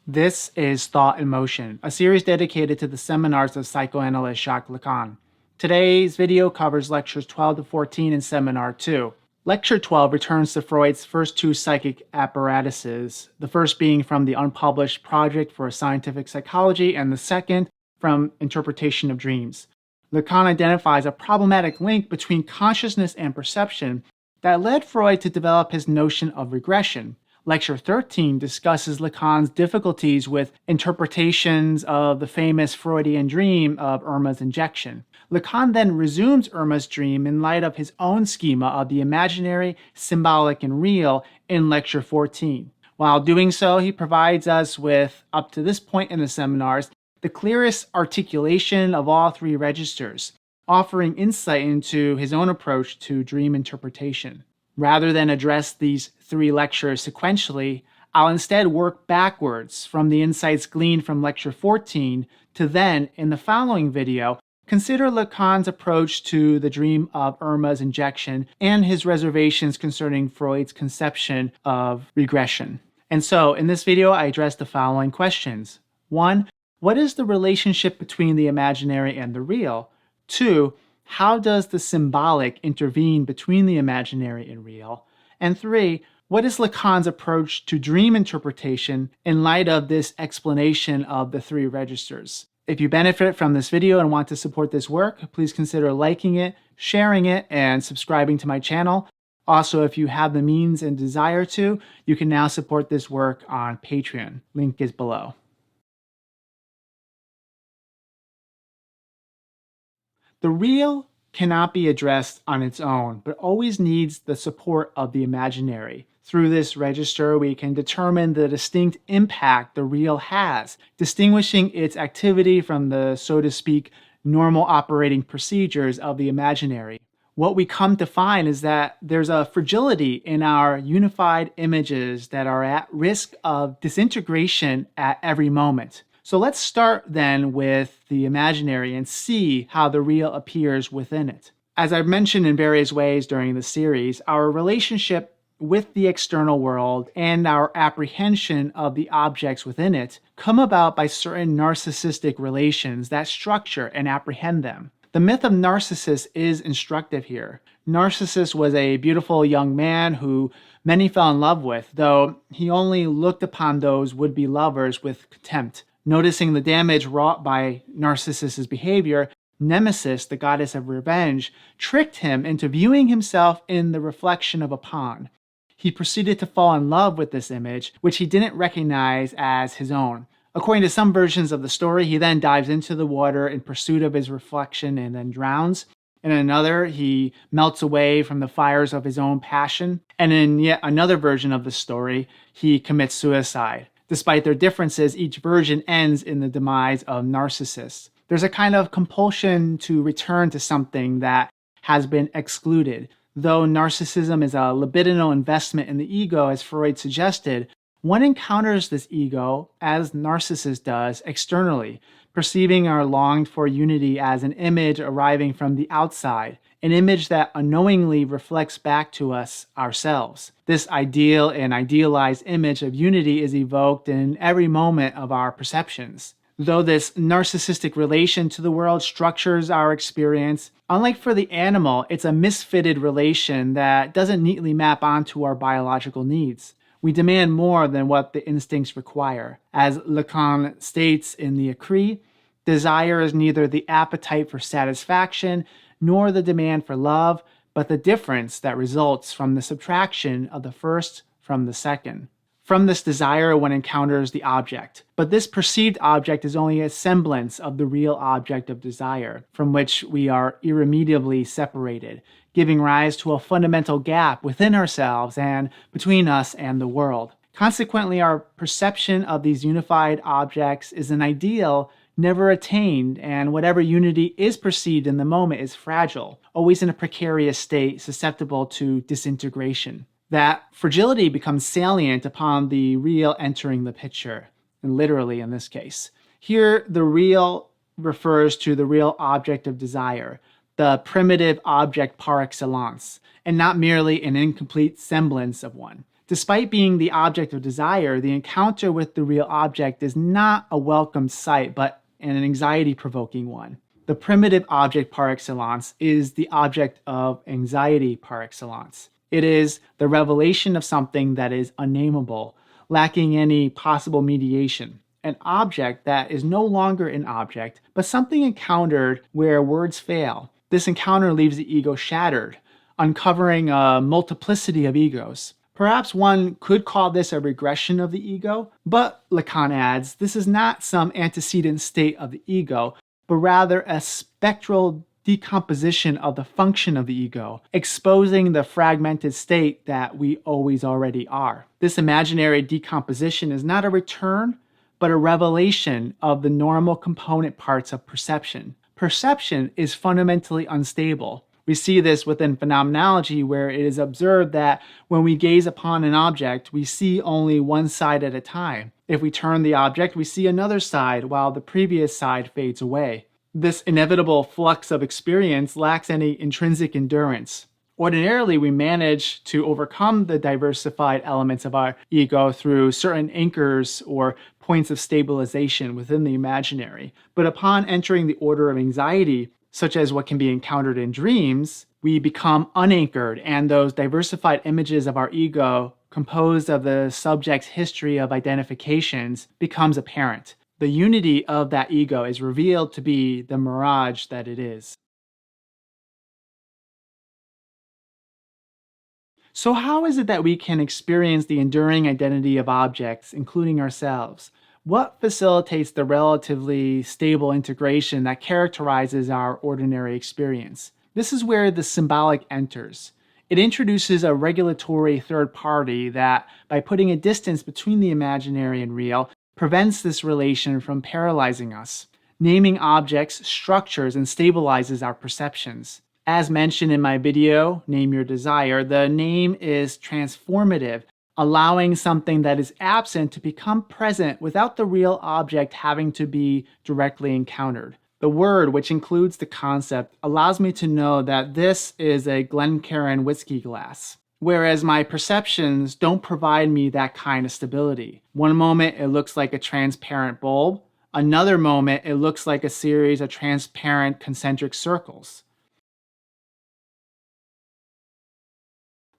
This is Thought in Motion, a series dedicated to the seminars of psychoanalyst Jacques Lacan. Today's video covers lectures 12 to 14 in Seminar 2. Lecture 12 returns to Freud's first two psychic apparatuses, the first being from the unpublished Project for Scientific Psychology and the second from Interpretation of Dreams. Lacan identifies a problematic link between consciousness and perception that led Freud to develop his notion of regression. Lecture 13 discusses Lacan's difficulties with interpretations of the famous Freudian dream of Irma's injection. Lacan then resumes Irma's dream in light of his own schema of the imaginary, symbolic, and real in Lecture 14. While doing so, he provides us with, up to this point in the seminars, the clearest articulation of all three registers, offering insight into his own approach to dream interpretation. Rather than address these three lectures sequentially, I'll instead work backwards from the insights gleaned from Lecture 14 to then, in the following video, consider Lacan's approach to the dream of Irma's injection and his reservations concerning Freud's conception of regression. And so, in this video, I address the following questions. 1. What is the relationship between the imaginary and the real? 2. How does the symbolic intervene between the imaginary and real? And 3. What is Lacan's approach to dream interpretation in light of this explanation of the three registers? If you benefit from this video and want to support this work, please consider liking it, sharing it, and subscribing to my channel. Also, if you have the means and desire to, you can now support this work on Patreon. Link is below. The real cannot be addressed on its own, but always needs the support of the imaginary. Through this register, we can determine the distinct impact the real has, distinguishing its activity from the, so to speak, normal operating procedures of the imaginary. What we come to find is that there's a fragility in our unified images that are at risk of disintegration at every moment. So let's start then with the imaginary and see how the real appears within it. As I've mentioned in various ways during the series, our relationship with the external world and our apprehension of the objects within it come about by certain narcissistic relations that structure and apprehend them. The myth of Narcissus is instructive here. Narcissus was a beautiful young man who many fell in love with, though he only looked upon those would-be lovers with contempt. Noticing the damage wrought by Narcissus's behavior, Nemesis, the goddess of revenge, tricked him into viewing himself in the reflection of a pond. He proceeded to fall in love with this image, which he didn't recognize as his own. According to some versions of the story, he then dives into the water in pursuit of his reflection and then drowns. In another, he melts away from the fires of his own passion. And in yet another version of the story, he commits suicide. Despite their differences, each version ends in the demise of Narcissus. There's a kind of compulsion to return to something that has been excluded. Though narcissism is a libidinal investment in the ego, as Freud suggested, one encounters this ego, as Narcissus does, externally, perceiving our longed-for unity as an image arriving from the outside, an image that unknowingly reflects back to us ourselves. This ideal and idealized image of unity is evoked in every moment of our perceptions. Though this narcissistic relation to the world structures our experience, unlike for the animal, it's a misfitted relation that doesn't neatly map onto our biological needs. We demand more than what the instincts require. As Lacan states in the Écrit, desire is neither the appetite for satisfaction nor the demand for love, but the difference that results from the subtraction of the first from the second. From this desire, one encounters the object, but this perceived object is only a semblance of the real object of desire, from which we are irremediably separated, giving rise to a fundamental gap within ourselves and between us and the world. Consequently, our perception of these unified objects is an ideal never attained, and whatever unity is perceived in the moment is fragile, always in a precarious state susceptible to disintegration. That fragility becomes salient upon the real entering the picture, and literally in this case. Here, the real refers to the real object of desire, the primitive object par excellence, and not merely an incomplete semblance of one. Despite being the object of desire, the encounter with the real object is not a welcome sight, but an anxiety-provoking one. The primitive object par excellence is the object of anxiety par excellence. It is the revelation of something that is unnameable, lacking any possible mediation. An object that is no longer an object, but something encountered where words fail. This encounter leaves the ego shattered, uncovering a multiplicity of egos. Perhaps one could call this a regression of the ego, but Lacan adds, this is not some antecedent state of the ego, but rather a spectral decomposition of the function of the ego, exposing the fragmented state that we always already are. This imaginary decomposition is not a return, but a revelation of the normal component parts of perception. Perception is fundamentally unstable. We see this within phenomenology, where it is observed that when we gaze upon an object, we see only one side at a time. If we turn the object, we see another side, while the previous side fades away. This inevitable flux of experience lacks any intrinsic endurance. Ordinarily, we manage to overcome the diversified elements of our ego through certain anchors or points of stabilization within the imaginary. But upon entering the order of anxiety, such as what can be encountered in dreams, we become unanchored, and those diversified images of our ego, composed of the subject's history of identifications, becomes apparent. The unity of that ego is revealed to be the mirage that it is. So how is it that we can experience the enduring identity of objects, including ourselves? What facilitates the relatively stable integration that characterizes our ordinary experience? This is where the symbolic enters. It introduces a regulatory third party that, by putting a distance between the imaginary and real, prevents this relation from paralyzing us. Naming objects, structures, and stabilizes our perceptions. As mentioned in my video, Name Your Desire, the name is transformative, allowing something that is absent to become present without the real object having to be directly encountered. The word, which includes the concept, allows me to know that this is a Glencairn whiskey glass, whereas my perceptions don't provide me that kind of stability. One moment it looks like a transparent bulb, another moment it looks like a series of transparent concentric circles.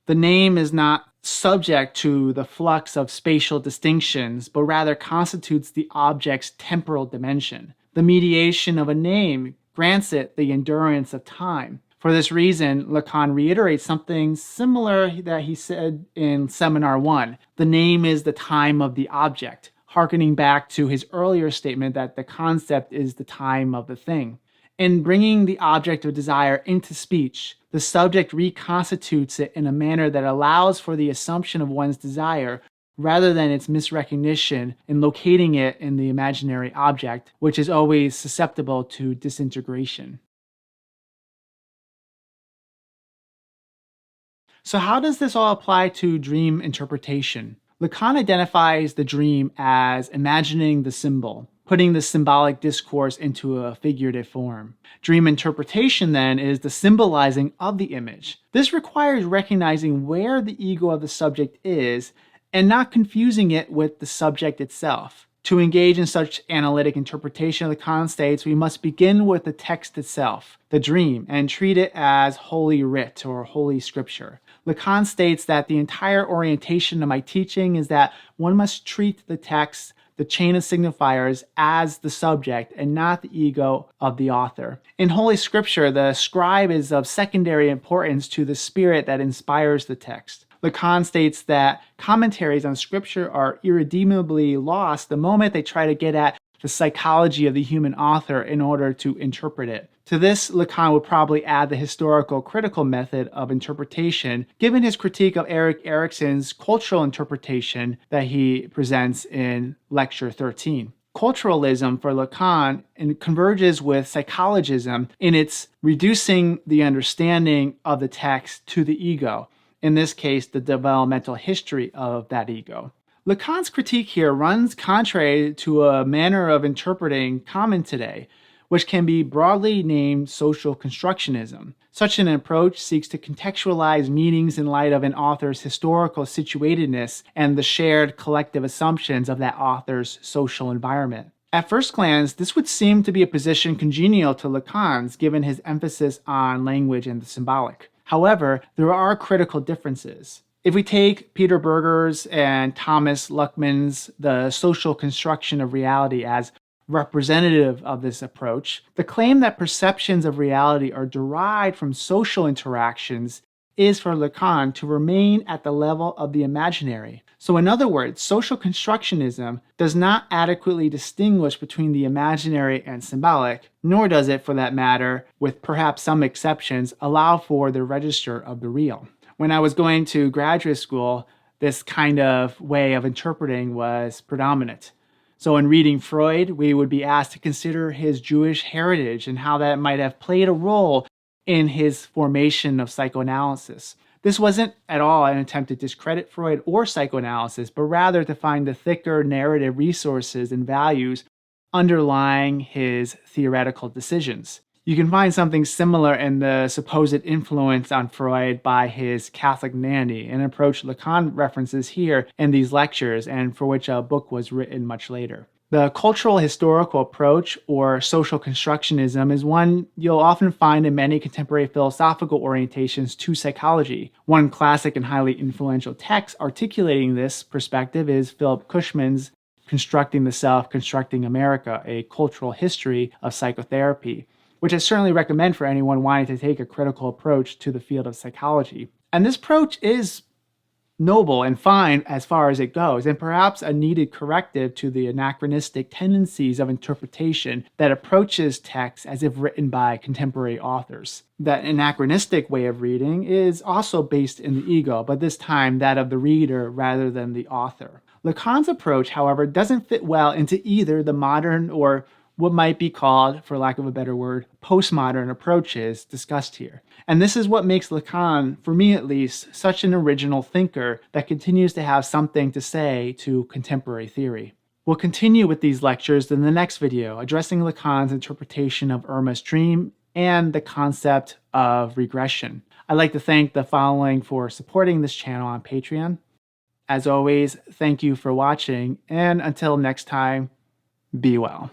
The name is not subject to the flux of spatial distinctions, but rather constitutes the object's temporal dimension. The mediation of a name grants it the endurance of time. For this reason, Lacan reiterates something similar that he said in Seminar 1. The name is the time of the object, hearkening back to his earlier statement that the concept is the time of the thing. In bringing the object of desire into speech, the subject reconstitutes it in a manner that allows for the assumption of one's desire rather than its misrecognition in locating it in the imaginary object, which is always susceptible to disintegration. So how does this all apply to dream interpretation? Lacan identifies the dream as imagining the symbol, putting the symbolic discourse into a figurative form. Dream interpretation, then, is the symbolizing of the image. This requires recognizing where the ego of the subject is and not confusing it with the subject itself. To engage in such analytic interpretation, Lacan states we must begin with the text itself, the dream, and treat it as holy writ or holy scripture. Lacan states that the entire orientation of my teaching is that one must treat the text, the chain of signifiers, as the subject and not the ego of the author. In Holy Scripture, the scribe is of secondary importance to the spirit that inspires the text. Lacan states that commentaries on Scripture are irredeemably lost the moment they try to get at the psychology of the human author in order to interpret it. To this, Lacan would probably add the historical critical method of interpretation, given his critique of Erik Erikson's cultural interpretation that he presents in Lecture 13. Culturalism for Lacan converges with psychologism in its reducing the understanding of the text to the ego, in this case, the developmental history of that ego. Lacan's critique here runs contrary to a manner of interpreting common today, which can be broadly named social constructionism. Such an approach seeks to contextualize meanings in light of an author's historical situatedness and the shared collective assumptions of that author's social environment. At first glance, this would seem to be a position congenial to Lacan's, given his emphasis on language and the symbolic. However, there are critical differences. If we take Peter Berger's and Thomas Luckmann's The Social Construction of Reality as representative of this approach, the claim that perceptions of reality are derived from social interactions is for Lacan to remain at the level of the imaginary. So in other words, social constructionism does not adequately distinguish between the imaginary and symbolic, nor does it, for that matter, with perhaps some exceptions, allow for the register of the real. When I was going to graduate school, this kind of way of interpreting was predominant. So in reading Freud, we would be asked to consider his Jewish heritage and how that might have played a role in his formation of psychoanalysis. This wasn't at all an attempt to discredit Freud or psychoanalysis, but rather to find the thicker narrative resources and values underlying his theoretical decisions. You can find something similar in the supposed influence on Freud by his Catholic nanny, an approach Lacan references here in these lectures and for which a book was written much later. The cultural historical approach, or social constructionism, is one you'll often find in many contemporary philosophical orientations to psychology. One classic and highly influential text articulating this perspective is Philip Cushman's Constructing the Self, Constructing America, a Cultural History of Psychotherapy, which I certainly recommend for anyone wanting to take a critical approach to the field of psychology. And this approach is noble and fine as far as it goes, and perhaps a needed corrective to the anachronistic tendencies of interpretation that approaches texts as if written by contemporary authors. That anachronistic way of reading is also based in the ego, but this time that of the reader rather than the author. Lacan's approach, however, doesn't fit well into either the modern or what might be called, for lack of a better word, postmodern approaches discussed here. And this is what makes Lacan, for me at least, such an original thinker that continues to have something to say to contemporary theory. We'll continue with these lectures in the next video, addressing Lacan's interpretation of Irma's dream and the concept of regression. I'd like to thank the following for supporting this channel on Patreon. As always, thank you for watching, and until next time, be well.